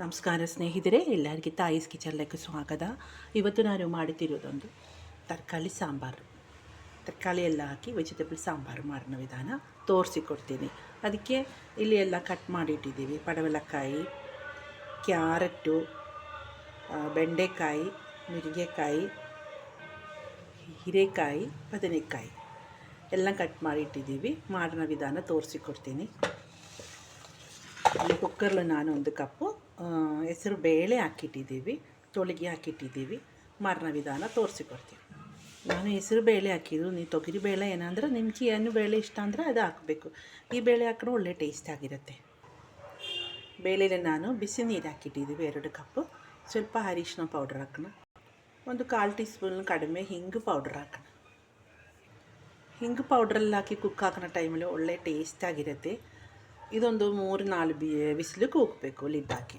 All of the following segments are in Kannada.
ನಮಸ್ಕಾರ ಸ್ನೇಹಿತರೆ, ಎಲ್ಲರಿಗೆ ತಾಯಿಸ್ ಕಿಚನ್ലേക്ക് ಸ್ವಾಗತ. ಇವತ್ತು ನಾನು ಮಾಡುತ್ತಿರೋದೊಂದು ತರಕಾರಿ ಸಾಂಬಾರು. ತರಕಾರಿ ಎಲ್ಲ ಹಾಕಿ ವೆಜಿಟೇಬಲ್ ಸಾಂಬಾರು ಮಾಡಿನ ವಿಧಾನ ತೋರಿಸಿಕೊಡ್ತೀನಿ. ಅದಕ್ಕೆ ಇಲ್ಲಿ ಎಲ್ಲ ಕಟ್ ಮಾಡಿಟ್ಟಿದ್ದೀವಿ. ಪಡವಲಕಾಯಿ, ಕ್ಯಾರೆಟು, ಬೆಂಡೆಕಾಯಿ, ನುಗ್ಗೆಕಾಯಿ, ಹೀರೆಕಾಯಿ, ಬದನೆಕಾಯಿ ಎಲ್ಲ ಕಟ್ ಮಾಡಿಟ್ಟಿದ್ದೀವಿ. ಮಾಡಿನ ವಿಧಾನ ತೋರಿಸಿಕೊಡ್ತೀನಿ. ಅಲ್ಲಿ ಕುಕ್ಕರ್ಲು ನಾನು ಒಂದು ಕಪ್ಪು ಹೆಸರು ಬೇಳೆ ಹಾಕಿಟ್ಟಿದ್ದೀವಿ, ತೊಳಗಿ ಹಾಕಿಟ್ಟಿದ್ದೀವಿ. ಮಾಡಿನ ವಿಧಾನ ತೋರಿಸಿಕೊಡ್ತೀವಿ. ನಾನು ಹೆಸರು ಬೇಳೆ ಹಾಕಿದ್ದು, ನೀವು ತೊಗರಿ ಬೇಳೆ ಏನಂದ್ರೆ ನಿಮ್ಗೆ ಏನು ಬೇಳೆ ಇಷ್ಟ ಅಂದರೆ ಅದು ಹಾಕಬೇಕು. ಈ ಬೇಳೆ ಹಾಕಿದ್ರೆ ಒಳ್ಳೆ ಟೇಸ್ಟ್ ಆಗಿರುತ್ತೆ. ಬೇಳೆಲೆ ನಾನು ಬಿಸಿ ನೀರು ಹಾಕಿಟ್ಟಿದ್ದೀವಿ 2 ಕಪ್ಪು. ಸ್ವಲ್ಪ ಅರಿಶಿನ ಪೌಡ್ರ್ ಹಾಕೋಣ. ಒಂದು 1/4 ಟೀ ಸ್ಪೂನ್ ಕಡಿಮೆ ಹಿಂಗು ಪೌಡ್ರ್ ಹಾಕೋಣ. ಹಿಂಗು ಪೌಡ್ರಲ್ಲಿ ಹಾಕಿ ಕುಕ್ ಹಾಕೋಣ ಟೈಮಲ್ಲಿ ಒಳ್ಳೆ ಟೇಸ್ಟ್ ಆಗಿರುತ್ತೆ. ಇದೊಂದು 3-4 ಬಿಸಿಲಿಗೆ ಹೋಗಬೇಕು ಲಿಡ್ ಹಾಕಿ.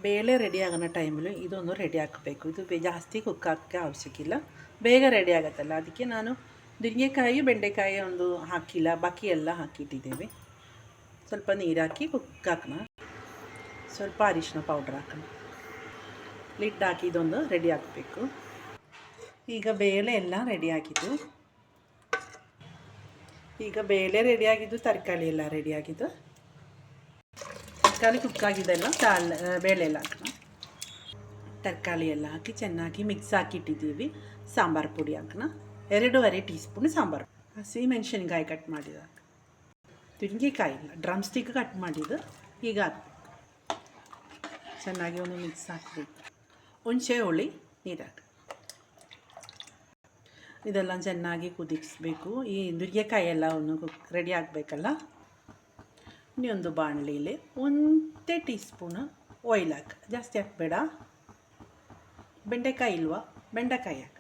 ಬೇಳೆ ರೆಡಿ ಆಗೋಣ ಟೈಮಲ್ಲಿ ಇದೊಂದು ರೆಡಿ ಹಾಕಬೇಕು. ಇದು ಜಾಸ್ತಿ ಕುಕ್ ಹಾಕೋಕ್ಕೆ ಅವಶ್ಯಕಿಲ್ಲ, ಬೇಗ ರೆಡಿ ಆಗುತ್ತಲ್ಲ. ಅದಕ್ಕೆ ನಾನು ನುಗ್ಗೆಕಾಯಿ, ಬೆಂಡೆಕಾಯಿ ಒಂದು ಹಾಕಿಲ್ಲ, ಬಾಕಿ ಎಲ್ಲ ಹಾಕಿಟ್ಟಿದ್ದೇವೆ. ಸ್ವಲ್ಪ ನೀರು ಹಾಕಿ ಕುಕ್ ಹಾಕೋಣ. ಸ್ವಲ್ಪ ಅರಿಶಿನ ಪೌಡ್ರ್ ಹಾಕೋಣ. ಲಿಡ್ ಹಾಕಿ ಇದೊಂದು ರೆಡಿ ಹಾಕಬೇಕು. ಈಗ ಬೇಳೆ ಎಲ್ಲ ರೆಡಿ ಆಗಿದ್ದು. ತರಕಾರಿ ಎಲ್ಲ ರೆಡಿಯಾಗಿದ್ದು. ತರಕಾರಿ ಕುಕ್ಕಾಗಿದ್ದೆಲ್ಲ ಬೇಳೆ ಎಲ್ಲ ಹಾಕೋಣ. ತರಕಾರಿ ಎಲ್ಲ ಹಾಕಿ ಚೆನ್ನಾಗಿ ಮಿಕ್ಸ್ ಹಾಕಿಟ್ಟಿದ್ದೀವಿ. ಸಾಂಬಾರು ಪುಡಿ ಹಾಕೋಣ. 2.5 ಟೀ ಸ್ಪೂನ್ ಸಾಂಬಾರು. ಹಸಿ ಮೆಣಸಿನ್ಕಾಯಿ ಕಟ್ ಮಾಡಿದ, ನುಗ್ಗೆಕಾಯಿ ಇಲ್ಲ, ಡ್ರಮ್ ಸ್ಟಿಕ್ ಕಟ್ ಮಾಡಿದ್ದು. ಈಗ ಹಾಕಬೇಕು. ಚೆನ್ನಾಗಿ ಒಂದು ಮಿಕ್ಸ್ ಹಾಕಬೇಕು. ಹುಣಸೆ ಹುಳಿ ನೀರು ಹಾಕಿ ಇದೆಲ್ಲ ಚೆನ್ನಾಗಿ ಕುದಿಸಬೇಕು. ಈ ನುಗ್ಗೆಕಾಯಿ ಎಲ್ಲ ಒಂದು ರೆಡಿ ಆಗಬೇಕಲ್ಲ. ಇನ್ನೊಂದು ಬಾಣಲಿಲಿ 1 ಟೀ ಸ್ಪೂನು ಆಯಿಲ್ ಹಾಕಿ, ಜಾಸ್ತಿ ಹಾಕಬೇಡ. ಬೆಂಡೆಕಾಯಿ ಇಲ್ವಾ, ಬೆಂಡೆಕಾಯಿ ಹಾಕ.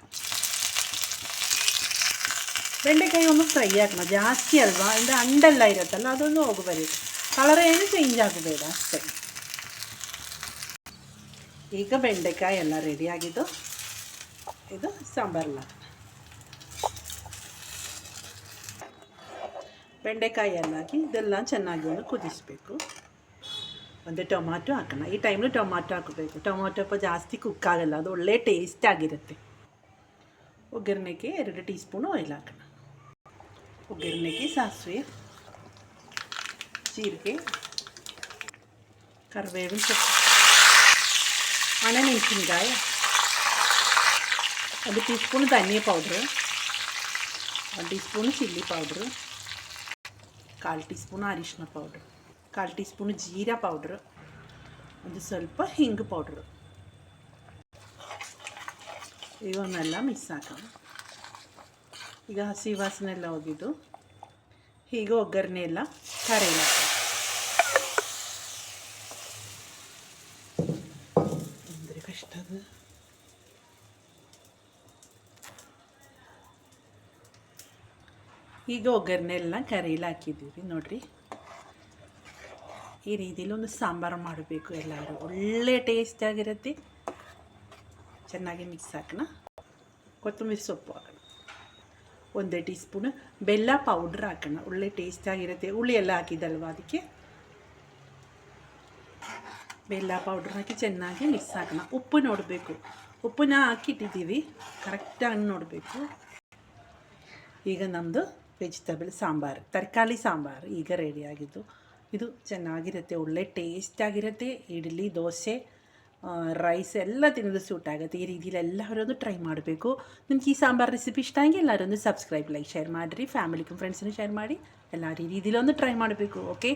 ಬೆಂಡೆಕಾಯಿ ಒಂದು ಫ್ರೈ ಹಾಕೋಣ, ಜಾಸ್ತಿ ಅಲ್ವಾ, ಅಂದರೆ ಅಂಡೆಲ್ಲ ಇರುತ್ತಲ್ಲ ಅದೊಂದು ಹೋಗಬೇಕು. ಕಲರ್ ಏನು ಚೇಂಜ್ ಆಗಬೇಡ ಅಷ್ಟೇ. ಈಗ ಬೆಂಡೆಕಾಯಿ ಎಲ್ಲ ರೆಡಿಯಾಗಿದ್ದು. ಇದು ಸಾಂಬಾರಲ್ಲ. ಬೆಂಡೆಕಾಯಿ ಎಲ್ಲ ಹಾಕಿ ಇದೆಲ್ಲ ಚೆನ್ನಾಗಿ ಒಂದು ಕುದಿಸಬೇಕು. ಒಂದು ಟೊಮಾಟೊ ಹಾಕೋಣ. ಈ ಟೈಮಲ್ಲಿ ಟೊಮಾಟೊ ಹಾಕಬೇಕು. ಟೊಮಾಟೊ ಜಾಸ್ತಿ ಕುಕ್ ಆಗಲ್ಲ, ಅದು ಒಳ್ಳೆ ಟೇಸ್ಟ್ ಆಗಿರುತ್ತೆ. ಒಗ್ಗರಣೆಗೆ 2 ಟೀ ಸ್ಪೂನು ಆಯಿಲ್ ಹಾಕೋಣ. ಒಗ್ಗರಣೆಗೆ ಸಾಸಿವೆ, ಜೀರಿಗೆ, ಕರಿಬೇವಿನ ಸೊಪ್ಪು, ಒಣಮೆಣಸಿನ್ಕಾಯಿ, 1 ಟೀ ಸ್ಪೂನ್ ಧನಿಯಾ powder, 1 tea spoon chilli powder, 1/4 tea spoon ಅರಿಶಿನ ಪೌಡ್ರ್, 1/4 ಟೀ ಸ್ಪೂನ್ ಜೀರಾ ಪೌಡ್ರು, ಒಂದು ಸ್ವಲ್ಪ ಹಿಂಗು ಪೌಡ್ರು. ಇವನ್ನೆಲ್ಲ ಮಿಕ್ಸ್ ಹಾಕೋಣ. ಈಗ ಹಸಿ ವಾಸನೆ ಎಲ್ಲ ಹೋಗಿದ್ದು. ಈಗ ಒಗ್ಗರಣೆ ಎಲ್ಲ ಕರೆಯಲ್ಲ ಅಂದರೆ ಕಷ್ಟ ಅದು. ಈಗ ಒಗ್ಗರಣೆ ಎಲ್ಲ ಕರಿಯಲ್ಲಿ ಹಾಕಿದ್ದೀವಿ ನೋಡಿರಿ. ಈ ರೀತಿಯಲ್ಲಿ ಒಂದು ಸಾಂಬಾರು ಮಾಡಬೇಕು. ಎಲ್ಲರೂ ಒಳ್ಳೆ ಟೇಸ್ಟ್ ಆಗಿರುತ್ತೆ. ಚೆನ್ನಾಗಿ ಮಿಕ್ಸ್ ಹಾಕೋಣ. ಕೊತ್ತಂಬರಿ ಸೊಪ್ಪು ಹಾಕೋಣ. 1 ಟೀ ಸ್ಪೂನ್ ಬೆಲ್ಲ ಪೌಡ್ರ್ ಹಾಕೋಣ. ಒಳ್ಳೆ ಟೇಸ್ಟ್ ಆಗಿರುತ್ತೆ. ಹುಳಿ ಎಲ್ಲ ಹಾಕಿದ್ದಲ್ವ, ಅದಕ್ಕೆ ಬೆಲ್ಲ ಪೌಡ್ರ್ ಹಾಕಿ ಚೆನ್ನಾಗಿ ಮಿಕ್ಸ್ ಹಾಕೋಣ. ಉಪ್ಪು ನೋಡಬೇಕು, ಉಪ್ಪನ್ನ ಹಾಕಿಟ್ಟಿದ್ದೀವಿ, ಕರೆಕ್ಟಾಗಿ ನೋಡಬೇಕು. ಈಗ ನಮ್ಮದು ವೆಜಿಟೇಬಲ್ ಸಾಂಬಾರು, ತರಕಾರಿ ಸಾಂಬಾರು ಈಗ ರೆಡಿಯಾಗಿದ್ದು. ಇದು ಚೆನ್ನಾಗಿರುತ್ತೆ, ಒಳ್ಳೆ ಟೇಸ್ಟ್ ಆಗಿರುತ್ತೆ. ಇಡ್ಲಿ, ದೋಸೆ, ರೈಸ್ ಎಲ್ಲ ತಿನ್ನೋದು ಸೂಟ್ ಆಗುತ್ತೆ. ಈ ರೀತಿಯಲ್ಲಿ ಎಲ್ಲರೂ ಟ್ರೈ ಮಾಡಬೇಕು. ನಿಮ್ಗೆ ಈ ಸಾಂಬಾರು ರೆಸಿಪಿ ಇಷ್ಟ ಆಗಿ ಎಲ್ಲರೂ ಸಬ್ಸ್ಕ್ರೈಬ್, ಲೈಕ್, ಶೇರ್ ಮಾಡಿರಿ. ಫ್ಯಾಮಿಲಿಗೂ ಫ್ರೆಂಡ್ಸನ್ನು ಶೇರ್ ಮಾಡಿ. ಎಲ್ಲ ಈ ರೀತಿಯಲ್ಲಿ ಒಂದು ಟ್ರೈ ಮಾಡಬೇಕು. ಓಕೆ.